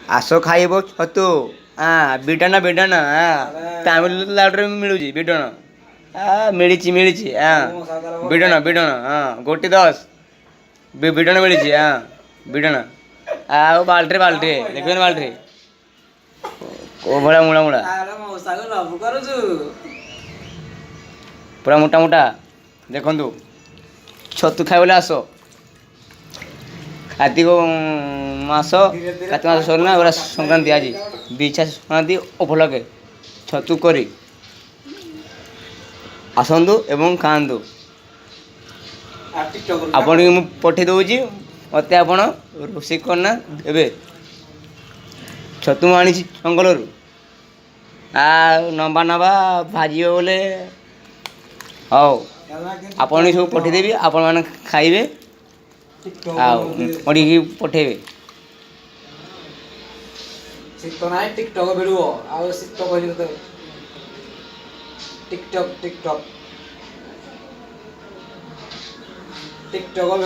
ଆସ ଖାଇବ ଛତୁ ବିଡ଼ାନ ବିଡ଼ାନ ତାମିଲନାଡ଼ୁରେ ମିଳୁଛି ବିଡ଼ନ ମିଳିଛି ବିଡ଼ନ ବିଡ଼ନ ଗୋଟି 10 ବିଡ଼ନ ମିଳିଛି ବିଡ଼ନ ଆଉ ବାଲ୍ଟିରେ ଦେଖିବେନି ବାଲ୍ଟିରେ କୋଉ ଭଳିଆ ମୁଳା ମୁଳା ପୁରା ମୋଟା ମୋଟା ଦେଖନ୍ତୁ ଛତୁ ଖାଇବଲେ ଆସ କାର୍ତ୍ତିକ ମାସ ସରିଲା ପୁରା ସଂକ୍ରାନ୍ତି ଆଜି ବିଛା ସଂକ୍ରାନ୍ତି ଉପଲକ୍ଷେ ଛତୁ କରି ଆସନ୍ତୁ ଏବଂ ଖାଆନ୍ତୁ। ଆପଣଙ୍କୁ ମୁଁ ପଠେଇ ଦେଉଛି ମୋତେ ଆପଣ ରୋଷେଇ କରନା ଏବେ ଛତୁ ମୁଁ ଆଣିଛି ଜଙ୍ଗଲରୁ ନବା ଭାଜିବ ବୋଲେ ହଉ ଆପଣ ସବୁ ପଠେଇଦେବି ଆପଣମାନେ ଖାଇବେ ଆଉ ପଡ଼ିକି ପଠେଇବେ ଶୀତ ନାହିଁ ଟିକଟକ୍ ଭିଡ଼ିଓ ଆଉ ଶୀତ କହିଲି ତତେ ଟିକଟକ୍